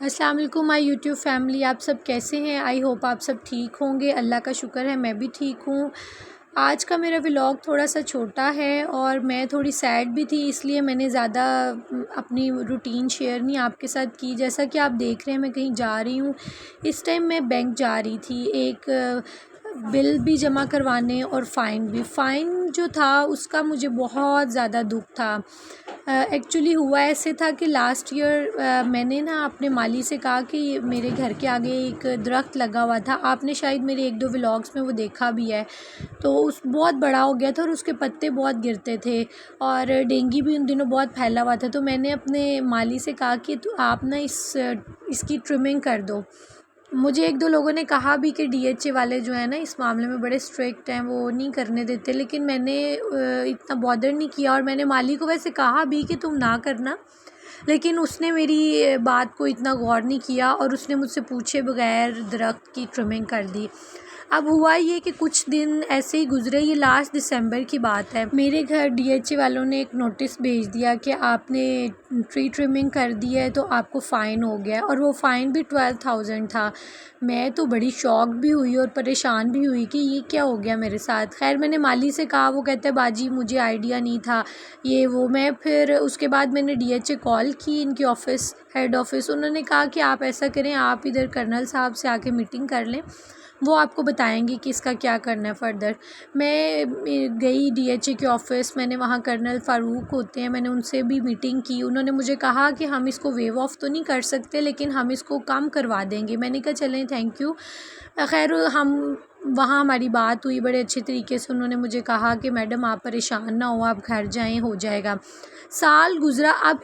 अस्सलाम वालेकुम my YouTube family, आप सब कैसे हैं। आई होप आप सब ठीक होंगे। अल्लाह का शुक्र है मैं भी ठीक हूँ। आज का मेरा व्लॉग थोड़ा सा छोटा है और मैं थोड़ी सैड भी थी, इसलिए मैंने ज़्यादा अपनी रूटीन शेयर नहीं आपके साथ की। जैसा कि आप देख रहे हैं मैं कहीं जा रही हूँ। इस टाइम मैं बैंक जा रही थी, एक बिल भी जमा करवाने और फ़ाइन भी। फ़ाइन जो था उसका मुझे बहुत ज़्यादा दुख था। एक्चुअली हुआ ऐसे था कि लास्ट ईयर मैंने ना अपने माली से कहा कि मेरे घर के आगे एक दरख्त लगा हुआ था, आपने शायद मेरे एक दो व्लॉग्स में वो देखा भी है। तो उस बहुत बड़ा हो गया था और उसके पत्ते बहुत गिरते थे और डेंगू भी उन दिनों बहुत फैला हुआ था। तो मैंने अपने माली से कहा कि तो आप ना इसकी ट्रिमिंग कर दो। मुझे एक दो लोगों ने कहा भी कि डीएचए वाले जो है ना इस मामले में बड़े स्ट्रिक्ट हैं, वो नहीं करने देते, लेकिन मैंने इतना बॉदर नहीं किया और मैंने माली को वैसे कहा भी कि तुम ना करना, लेकिन उसने मेरी बात को इतना गौर नहीं किया और उसने मुझसे पूछे बगैर दरख्त की ट्रिमिंग कर दी। अब हुआ ये कि कुछ दिन ऐसे ही गुजरे, ये लास्ट दिसंबर की बात है। मेरे घर डीएचए वालों ने एक नोटिस भेज दिया कि आपने ट्री ट्रिमिंग कर दी है तो आपको फ़ाइन हो गया, और वो फ़ाइन भी 12,000 था। मैं तो बड़ी शॉक भी हुई और परेशान भी हुई कि ये क्या हो गया मेरे साथ। खैर मैंने माली से कहा, वो कहते हैं बाजी मुझे आइडिया नहीं था ये वो। मैं फिर उसके बाद मैंने डीएचए कॉल की, इनकी ऑफ़िस हेड ऑफ़िस। उन्होंने कहा कि आप ऐसा करें, आप इधर कर्नल साहब से आके मीटिंग कर लें, वो आपको बताएंगे कि इसका क्या करना है फ़र्दर। मैं गई डीएचए के ऑफ़िस, मैंने वहाँ कर्नल फ़ारूक होते हैं, मैंने उनसे भी मीटिंग की। उन्होंने मुझे कहा कि हम इसको वेव ऑफ़ तो नहीं कर सकते, लेकिन हम इसको कम करवा देंगे। मैंने कहा चलें, थैंक यू। खैर हम वहाँ हमारी बात हुई बड़े अच्छे तरीके से। उन्होंने मुझे कहा कि मैडम आप परेशान ना हो, आप घर जाएं, हो जाएगा। साल गुज़रा, अब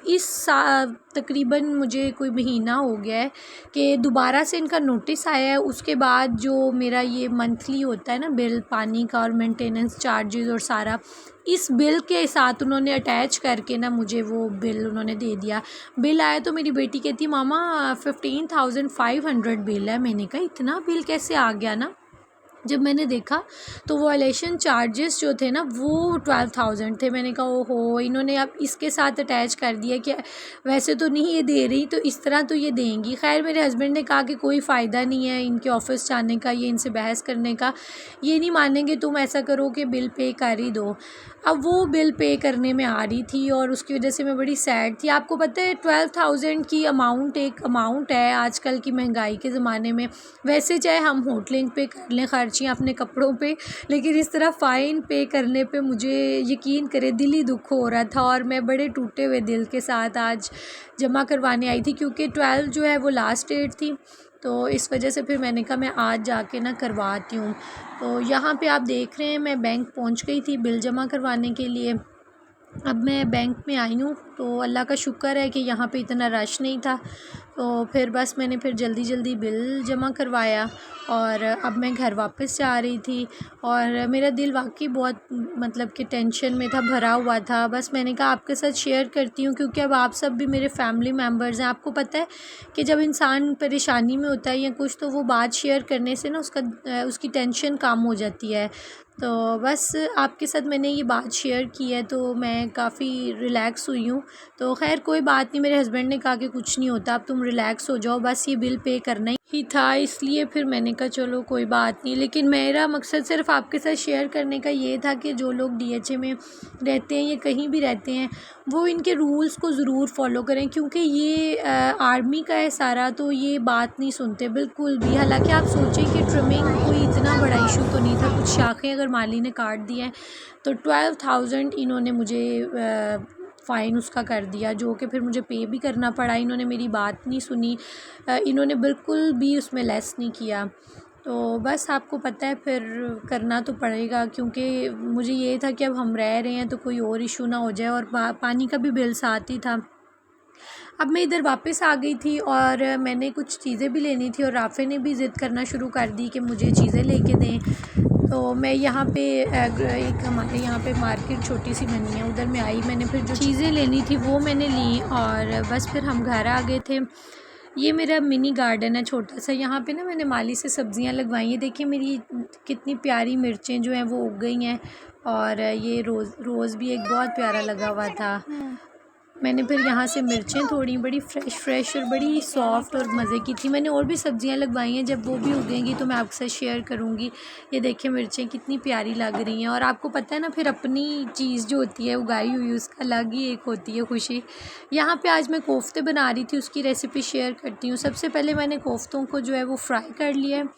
तकरीबन मुझे कोई महीना हो गया है कि दोबारा से इनका नोटिस आया है। उसके बाद जो मेरा ये मंथली होता है ना बिल, पानी का और मेंटेनेंस चार्जेस और सारा, इस बिल के साथ उन्होंने अटैच करके ना मुझे वो बिल उन्होंने दे दिया। बिल आया तो मेरी बेटी कहती मामा 15,500 बिल है। मैंने कहा इतना बिल कैसे आ गया ना। जब मैंने देखा तो वो वायलेशन चार्जेस जो थे ना वो 12,000 थे। मैंने कहा ओहो, इन्होंने अब इसके साथ अटैच कर दिया कि वैसे तो नहीं ये दे रही, तो इस तरह तो ये देंगी। खैर मेरे हस्बैंड ने कहा कि कोई फ़ायदा नहीं है इनके ऑफ़िस जाने का, ये इनसे बहस करने का, ये नहीं मानेंगे, तुम ऐसा करो कि बिल पे कर ही दो। अब वो बिल पे करने में आ रही थी और उसकी वजह से मैं बड़ी सैड थी। आपको पता है 12,000 की अमाउंट एक अमाउंट है आजकल की महंगाई के ज़माने में। वैसे चाहे हम होटलिंग पे कर लें खर्चियाँ अपने कपड़ों पे, लेकिन इस तरह फ़ाइन पे करने पे मुझे यकीन करें दिल ही दुख हो रहा था और मैं बड़े टूटे हुए दिल के साथ आज जमा करवाने आई थी, क्योंकि 12 जो है वो लास्ट डेट थी। तो इस वजह से फिर मैंने कहा मैं आज जाके ना करवाती हूँ। तो यहाँ पे आप देख रहे हैं मैं बैंक पहुँच गई थी बिल जमा करवाने के लिए। अब मैं बैंक में आई हूँ तो अल्लाह का शुक्र है कि यहाँ पे इतना रश नहीं था। तो फिर बस मैंने फिर जल्दी जल्दी बिल जमा करवाया और अब मैं घर वापस जा रही थी और मेरा दिल वाकई बहुत मतलब कि टेंशन में था, भरा हुआ था। बस मैंने कहा आपके साथ शेयर करती हूँ, क्योंकि अब आप सब भी मेरे फैमिली मेम्बर्स हैं। आपको पता है कि जब इंसान परेशानी में होता है या कुछ, तो वो बात शेयर करने से ना उसकी टेंशन कम हो जाती है। तो बस आपके साथ मैंने ये बात शेयर की है तो मैं काफ़ी रिलैक्स हुई हूँ। तो खैर कोई बात नहीं, मेरे हस्बैंड ने कहा कि कुछ नहीं होता, अब तुम रिलैक्स हो जाओ, बस ये बिल पे करना ही था, इसलिए फिर मैंने कहा चलो कोई बात नहीं। लेकिन मेरा मकसद सिर्फ आपके साथ शेयर करने का ये था कि जो लोग डीएचए में रहते हैं या कहीं भी रहते हैं वो इनके रूल्स को ज़रूर फॉलो करें, क्योंकि ये आर्मी का है सारा, तो ये बात नहीं सुनते बिल्कुल भी। हालांकि आप सोचें कि ट्रिमिंग कोई इतना बड़ा इशू तो नहीं था, कुछ शाखें अगर माली ने काट दी हैं तो 12,000 इन्होंने मुझे फ़ाइन उसका कर दिया, जो कि फिर मुझे पे भी करना पड़ा। इन्होंने मेरी बात नहीं सुनी, इन्होंने बिल्कुल भी उसमें लेस नहीं किया। तो बस आपको पता है फिर करना तो पड़ेगा, क्योंकि मुझे ये था कि अब हम रह रहे हैं तो कोई और इशू ना हो जाए, और पानी का भी बिल साथ ही था। अब मैं इधर वापस आ गई थी और मैंने कुछ चीज़ें भी लेनी थी और राफ़े ने भी ज़िद करना शुरू कर दी कि मुझे चीज़ें लेके दें। तो मैं यहाँ पे एक हमारे यहाँ पे मार्केट छोटी सी बनी है, उधर मैं आई, मैंने फिर जो चीज़ें लेनी थी वो मैंने ली और बस फिर हम घर आ गए थे। ये मेरा मिनी गार्डन है छोटा सा, यहाँ पे ना मैंने माली से सब्ज़ियाँ लगवाई हैं। देखिए मेरी कितनी प्यारी मिर्चें जो हैं वो उग गई हैं, और ये रोज़ भी एक बहुत प्यारा लगा हुआ था। मैंने फिर यहाँ से मिर्चें थोड़ी बड़ी फ्रेश और बड़ी सॉफ्ट और मज़े की थी। मैंने और भी सब्ज़ियाँ लगवाई हैं, जब वो भी उगेंगी तो मैं आपके साथ शेयर करूँगी। ये देखिए मिर्चें कितनी प्यारी लग रही हैं। और आपको पता है ना, फिर अपनी चीज़ जो होती है उगाई हुई, उसका अलग ही एक होती है खुशी। यहाँ पे आज मैं कोफ्ते बना रही थी, उसकी रेसिपी शेयर करती हूँ। सबसे पहले मैंने कोफ्तों को जो है वो फ्राई कर लिया है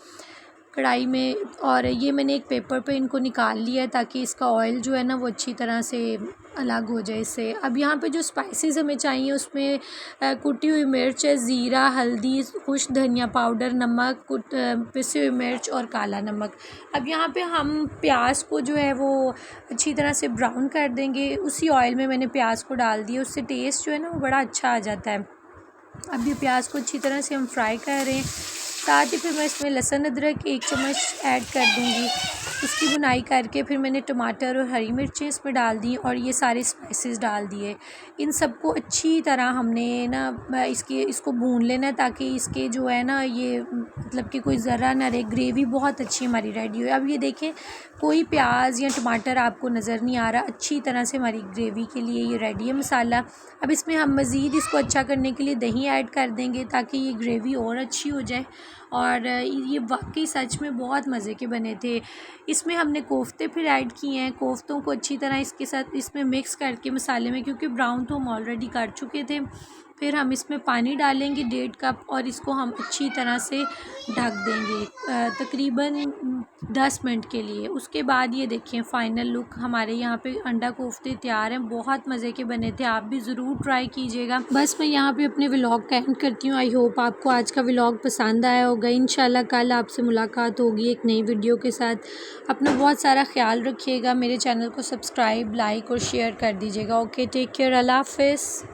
कढ़ाई में, और ये मैंने एक पेपर पे इनको निकाल लिया है ताकि इसका ऑयल जो है ना वो अच्छी तरह से अलग हो जाए इससे। अब यहाँ पे जो स्पाइसेस हमें चाहिए उसमें कुटी हुई मिर्च है, ज़ीरा, हल्दी, खुश्क धनिया पाउडर, नमक, पिसी हुई मिर्च और काला नमक। अब यहाँ पे हम प्याज को जो है वो अच्छी तरह से ब्राउन कर देंगे। उसी ऑयल में मैंने प्याज को डाल दिया, उससे टेस्ट जो है ना वो बड़ा अच्छा आ जाता है। अब ये प्याज को अच्छी तरह से हम फ्राई कर रहे हैं। साथ ही फिर मैं इसमें लहसुन अदरक 1 चम्मच ऐड कर दूँगी। उसकी भुनाई करके फिर मैंने टमाटर और हरी मिर्चें इसमें डाल दी और ये सारे स्पाइसेस डाल दिए। इन सबको अच्छी तरह हमने ना इसको भून लेना है ताकि इसके जो है ना ये मतलब कि कोई ज़रा ना रहे, ग्रेवी बहुत अच्छी हमारी रेडी हो। अब ये देखें, कोई प्याज या टमाटर आपको नज़र नहीं आ रहा, अच्छी तरह से हमारी ग्रेवी के लिए ये रेडी है मसाला। अब इसमें हम मज़ीद इसको अच्छा करने के लिए दही ऐड कर देंगे ताकि ये ग्रेवी और अच्छी हो जाए। और ये वाकई सच में बहुत मज़े के बने थे। इसमें हमने कोफ्ते फिर ऐड किए हैं। कोफ्तों को अच्छी तरह इसके साथ इसमें मिक्स करके मसाले में, क्योंकि ब्राउन तो हम ऑलरेडी कर चुके थे, फिर हम इसमें पानी डालेंगे 1.5 कप और इसको हम अच्छी तरह से ढक देंगे तकरीबन 10 मिनट के लिए। उसके बाद ये देखिए फ़ाइनल लुक, हमारे यहाँ पे अंडा कोफ्ते तैयार हैं। बहुत मज़े के बने थे, आप भी ज़रूर ट्राई कीजिएगा। बस मैं यहाँ पे अपने व्लॉग का एंड करती हूँ। आई होप आपको आज का व्लॉग पसंद आया होगा। इंशाल्लाह कल आपसे मुलाकात होगी एक नई वीडियो के साथ। अपना बहुत सारा ख्याल रखिएगा। मेरे चैनल को सब्सक्राइब, लाइक और शेयर कर दीजिएगा। ओके, टेक केयर, अल्लाह हाफ़िज़।